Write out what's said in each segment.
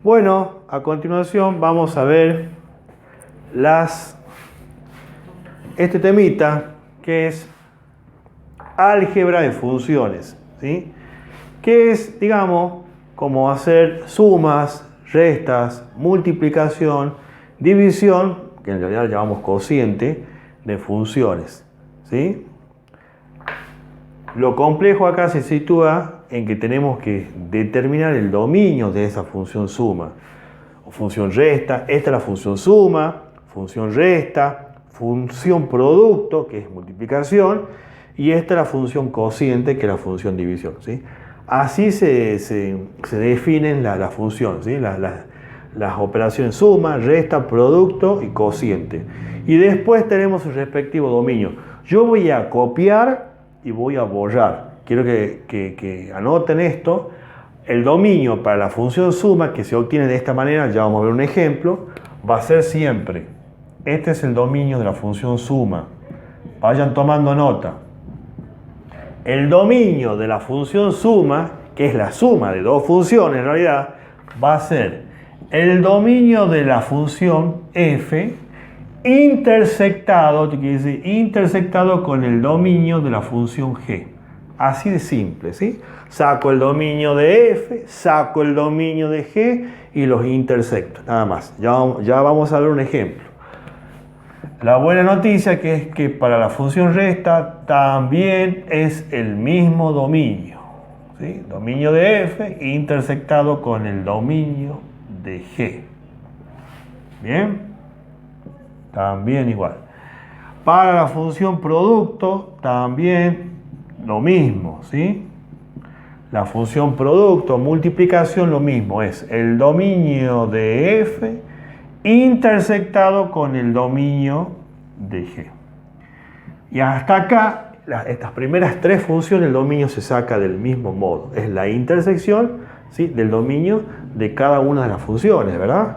Bueno, a continuación vamos a ver este temita que es álgebra de funciones, ¿sí? Que es, digamos, como hacer sumas, restas, multiplicación, división, que en realidad llamamos cociente, de funciones, ¿sí? Lo complejo acá se sitúa en que tenemos que determinar el dominio de esa función suma o función resta. Esta es la función suma, función resta, función producto, que es multiplicación, y esta es la función cociente, que es la función división, ¿sí? Así se definen las funciones, ¿sí? Las operaciones suma, resta, producto y cociente. Y después tenemos su respectivo dominio. Yo voy a copiar y voy a borrar. Quiero que anoten esto. El dominio para la función suma, que se obtiene de esta manera, ya vamos a ver un ejemplo, va a ser siempre, este es el dominio de la función suma. Vayan tomando nota. El dominio de la función suma, que es la suma de dos funciones en realidad, va a ser el dominio de la función f intersectado, ¿qué quiere decir? Intersectado con el dominio de la función g. Así de simple, ¿sí? Saco el dominio de f, saco el dominio de g y los intersecto, nada más. Ya vamos a ver un ejemplo. La buena noticia que es que para la función resta también es el mismo dominio, ¿sí? Dominio de f intersectado con el dominio de g. ¿Bien? También igual. Para la función producto también lo mismo, ¿sí? La función producto, multiplicación, lo mismo, es el dominio de f intersectado con el dominio de g. Y hasta acá, estas primeras tres funciones, el dominio se saca del mismo modo. Es la intersección, ¿sí?, del dominio de cada una de las funciones, ¿verdad?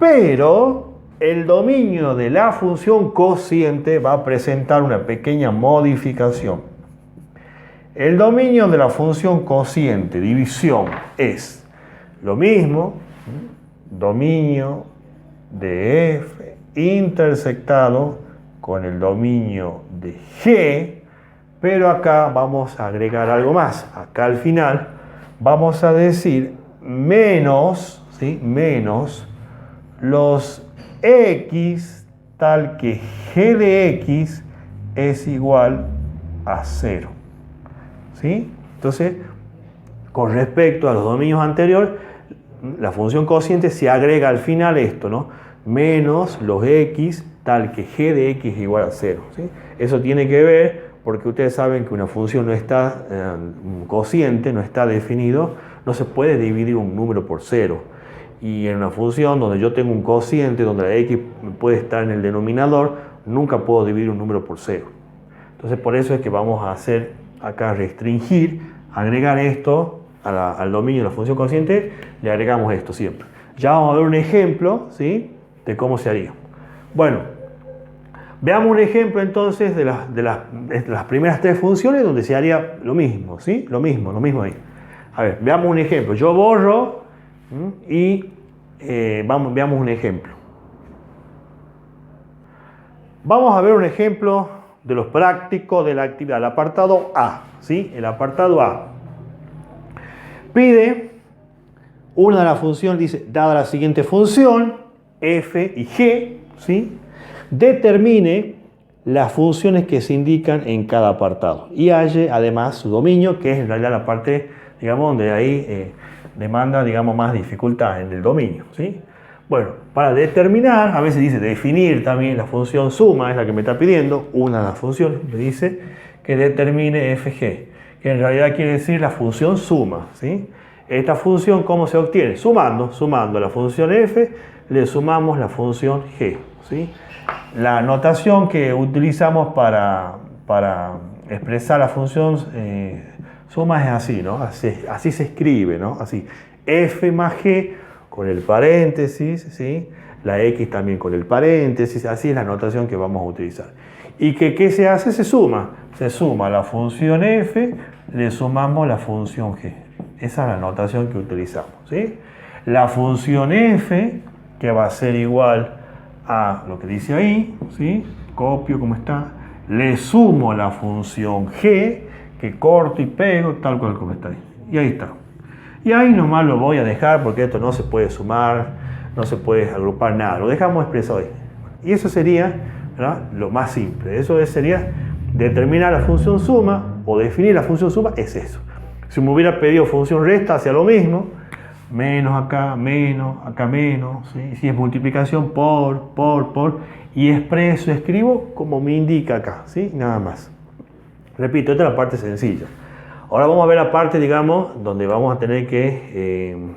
Pero el dominio de la función cociente va a presentar una pequeña modificación. El dominio de la función cociente, división, es lo mismo, dominio de f intersectado con el dominio de g, pero acá vamos a agregar algo más. Acá al final vamos a decir menos, ¿sí?, menos los x tal que g de x es igual a 0. ¿Sí? Entonces, con respecto a los dominios anteriores, la función cociente se agrega al final esto, ¿no? Menos los x tal que g de x es igual a 0. ¿Sí? Eso tiene que ver porque ustedes saben que una función no está, un cociente no está definido, no se puede dividir un número por 0. Y en una función donde yo tengo un cociente, donde la x puede estar en el denominador, nunca puedo dividir un número por 0. Entonces, por eso es que vamos a hacer acá restringir, agregar esto al dominio de la función cociente, le agregamos esto siempre. Ya vamos a ver un ejemplo, ¿sí?, de cómo se haría. Bueno, veamos un ejemplo entonces de las primeras tres funciones donde se haría lo mismo, ¿sí? Lo mismo ahí. A ver, veamos un ejemplo. Yo borro y veamos un ejemplo. Vamos a ver un ejemplo de los prácticos de la actividad, el apartado A, ¿sí? El apartado A pide una de las funciones, dice, dada la siguiente función, f y g, ¿sí?, determine las funciones que se indican en cada apartado y halle además su dominio, que es en realidad la parte, digamos, donde ahí demanda, digamos, más dificultad en el dominio, ¿sí? Bueno, para determinar, a veces dice definir también la función suma, es la que me está pidiendo, una de las funciones, me dice que determine fg, que en realidad quiere decir la función suma, ¿sí? Esta función, ¿cómo se obtiene? Sumando la función f, le sumamos la función g, ¿sí? La notación que utilizamos para expresar la función suma es así, ¿no? Así se escribe, ¿no? Así, f más g con el paréntesis, ¿sí?, la x también con el paréntesis, así es la notación que vamos a utilizar. ¿Y qué se hace? Se suma la función f, le sumamos la función g. Esa es la notación que utilizamos, ¿sí? la función f, que va a ser igual a lo que dice ahí, ¿sí? Copio como está, le sumo la función g, que corto y pego, tal cual como está ahí. Y ahí está. Y ahí nomás lo voy a dejar porque esto no se puede sumar, no se puede agrupar nada. Lo dejamos expresado ahí. Y eso sería, ¿verdad?, lo más simple. Eso sería determinar la función suma o definir la función suma, es eso. Si me hubiera pedido función resta, hacia lo mismo. Menos, acá menos. ¿Sí? Si es multiplicación, por. Y expreso, escribo como me indica acá. ¿Sí? Nada más. Repito, esta es la parte sencilla. Ahora vamos a ver la parte, digamos, donde vamos a tener que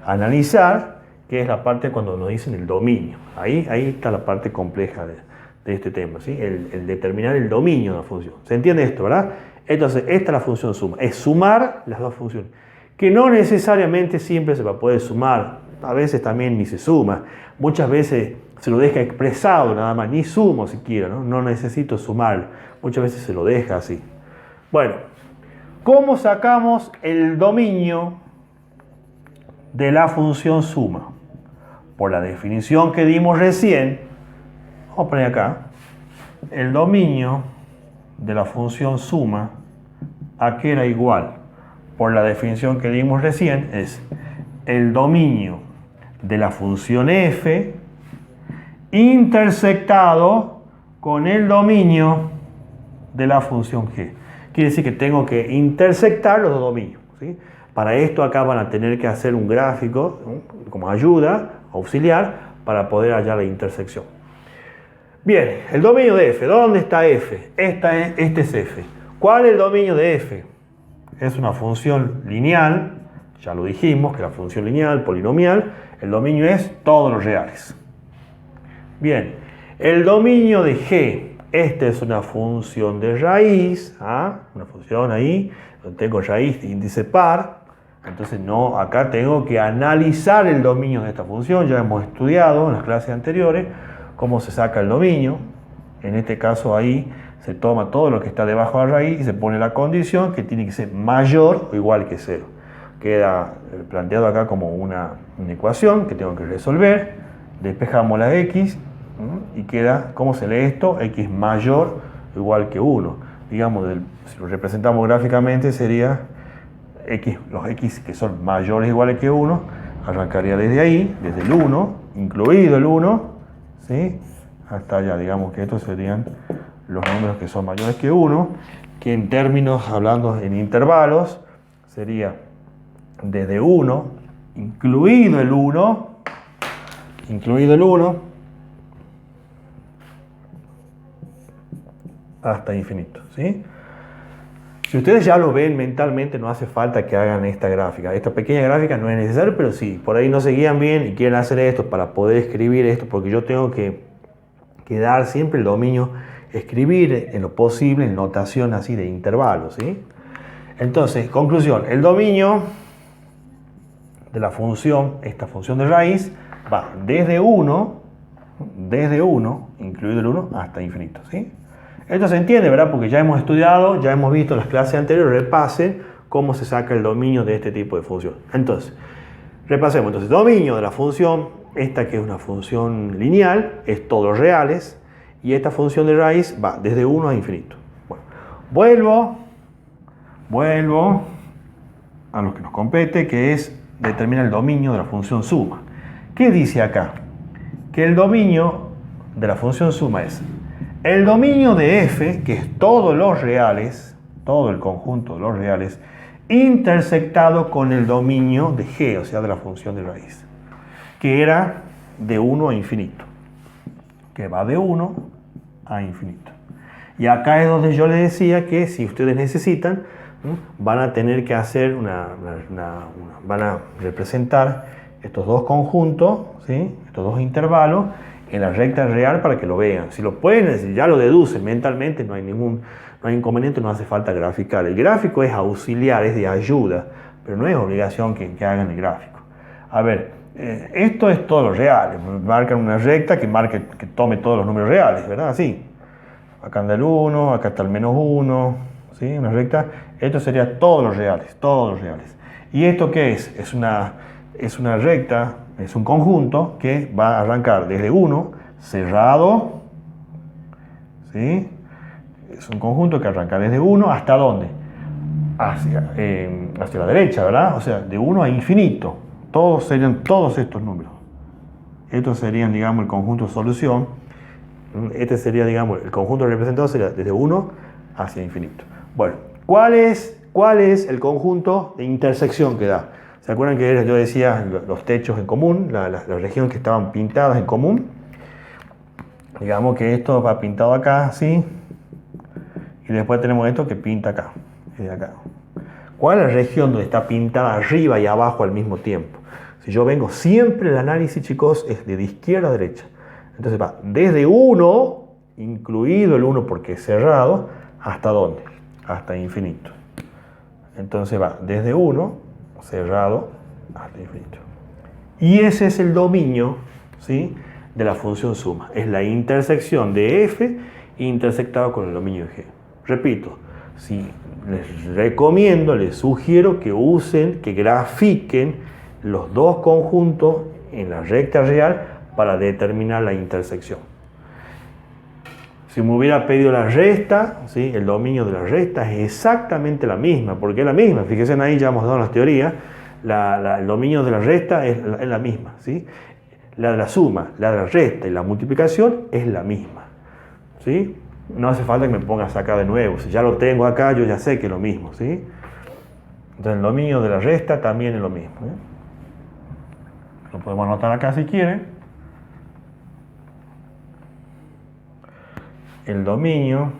analizar, que es la parte cuando nos dicen el dominio. Ahí está la parte compleja de este tema, ¿sí? El determinar el dominio de la función. ¿Se entiende esto, verdad? Entonces, esta es la función suma. Es sumar las dos funciones. Que no necesariamente siempre se va a poder sumar. A veces también ni se suma. Muchas veces se lo deja expresado nada más. Ni sumo siquiera, ¿no? No necesito sumar. Muchas veces se lo deja así. Bueno, ¿cómo sacamos el dominio de la función suma? Por la definición que dimos recién, vamos a poner acá, el dominio de la función suma, ¿a qué era igual? Por la definición que dimos recién, es el dominio de la función f intersectado con el dominio de la función g. Quiere decir que tengo que intersectar los dos dominios, ¿sí? Para esto acá van a tener que hacer un gráfico, ¿no?, como ayuda, auxiliar, para poder hallar la intersección. Bien, el dominio de f. ¿Dónde está f? Este es f. ¿Cuál es el dominio de f? Es una función lineal, ya lo dijimos, que la función lineal, polinomial, el dominio es todos los reales. Bien, el dominio de g. Esta es una función de raíz, una función ahí, donde tengo raíz de índice par. Entonces no, acá tengo que analizar el dominio de esta función. Ya hemos estudiado en las clases anteriores cómo se saca el dominio. En este caso ahí se toma todo lo que está debajo de la raíz y se pone la condición que tiene que ser mayor o igual que 0. Queda planteado acá como una ecuación que tengo que resolver. Despejamos la x. Y queda, ¿cómo se lee esto? X mayor o igual que 1. Digamos, si lo representamos gráficamente sería x, los x que son mayores o iguales que 1, arrancaría desde ahí, desde el 1, incluido el 1, ¿sí?, hasta allá. Digamos que estos serían los números que son mayores que 1, que en términos, hablando en intervalos, sería desde 1, incluido el 1, hasta infinito, ¿sí? Si ustedes ya lo ven mentalmente, no hace falta que hagan esta gráfica. Esta pequeña gráfica no es necesaria, pero sí, por ahí no se guían bien y quieren hacer esto para poder escribir esto, porque yo tengo que dar siempre el dominio, escribir en lo posible en notación así de intervalos, ¿sí? Entonces, conclusión, el dominio de la función, esta función de raíz, va desde 1, incluido el 1, hasta infinito, ¿sí? Esto se entiende, ¿verdad? Porque ya hemos estudiado, ya hemos visto en las clases anteriores, repasen cómo se saca el dominio de este tipo de función. Entonces, repasemos. Entonces, dominio de la función, esta que es una función lineal, es todos reales, y esta función de raíz va desde 1 a infinito. Bueno, vuelvo a lo que nos compete, que es determinar el dominio de la función suma. ¿Qué dice acá? Que el dominio de la función suma es el dominio de f, que es todos los reales, todo el conjunto de los reales, intersectado con el dominio de g, o sea, de la función de raíz, que era de 1 a infinito, que va de 1 a infinito. Y acá es donde yo les decía que si ustedes necesitan, van a tener que hacer van a representar estos dos conjuntos, ¿sí?, estos dos intervalos, en la recta real para que lo vean. Si lo pueden, si ya lo deducen mentalmente, no hay inconveniente, no hace falta graficar. El gráfico es auxiliar, es de ayuda, pero no es obligación que hagan el gráfico. A ver, esto es todo lo real. Marcan una recta que tome todos los números reales, ¿verdad? Así. Acá anda el 1, acá está el menos 1, ¿sí? Una recta. Esto sería todos los reales, todos los reales. ¿Y esto qué es? Es una es una recta, es un conjunto que va a arrancar desde 1, cerrado, ¿sí? Es un conjunto que arranca desde 1 hasta ¿dónde? Hacia la derecha, ¿verdad? O sea, de 1 a infinito. Todos serían todos estos números. Estos serían, digamos, el conjunto de solución. Este sería, digamos, el conjunto representado sería desde 1 hacia infinito. Bueno, ¿cuál es el conjunto de intersección que da? ¿Se acuerdan que yo decía los techos en común, las regiones que estaban pintadas en común? Digamos que esto va pintado acá, así. Y después tenemos esto que pinta acá, de acá. ¿Cuál es la región donde está pintada arriba y abajo al mismo tiempo? Si yo vengo siempre, el análisis, chicos, es de izquierda a derecha. Entonces va desde 1, incluido el 1 porque es cerrado, ¿hasta dónde? Hasta infinito. Entonces va desde 1, cerrado, hasta infinito. Y ese es el dominio, ¿sí?, de la función suma. Es la intersección de f intersectado con el dominio de g. Repito, si les recomiendo, les sugiero que usen, que grafiquen los dos conjuntos en la recta real para determinar la intersección. Si me hubiera pedido la resta, ¿sí?, el dominio de la resta es exactamente la misma, porque es la misma. Fíjense ahí, ya hemos dado las teorías, el dominio de la resta es la misma, ¿sí? La de la suma, la de la resta y la multiplicación es la misma, ¿sí? No hace falta que me ponga a sacar de nuevo. Si ya lo tengo acá, yo ya sé que es lo mismo, ¿sí? Entonces el dominio de la resta también es lo mismo, ¿eh? Lo podemos anotar acá si quieren. El dominio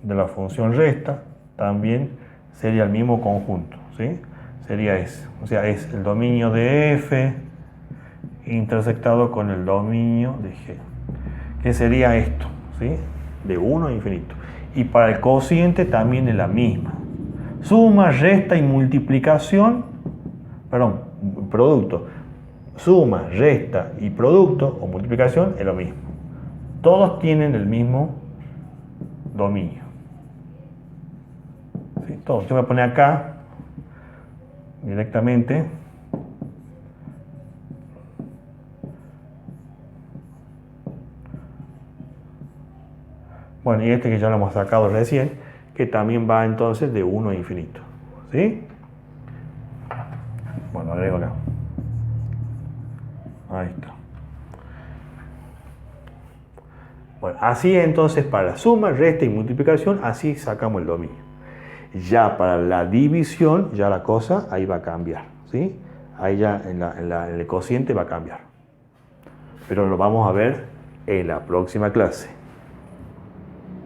de la función resta también sería el mismo conjunto, ¿sí? Sería ese. O sea, es el dominio de f intersectado con el dominio de g. ¿Qué sería esto? ¿Sí? De 1 a infinito. Y para el cociente también es la misma. Suma, resta y multiplicación, perdón, producto. Suma, resta y producto o multiplicación es lo mismo. Todos tienen el mismo dominio. ¿Sí? Todos. Yo voy a poner acá directamente bueno, y este que ya lo hemos sacado recién, que también va entonces de 1 a infinito, ¿sí? Bueno, agrego acá. Ahí está. Bueno, así entonces para suma, resta y multiplicación, así sacamos el dominio. Ya para la división, ya la cosa ahí va a cambiar, ¿sí? Ahí ya en el cociente va a cambiar. Pero lo vamos a ver en la próxima clase.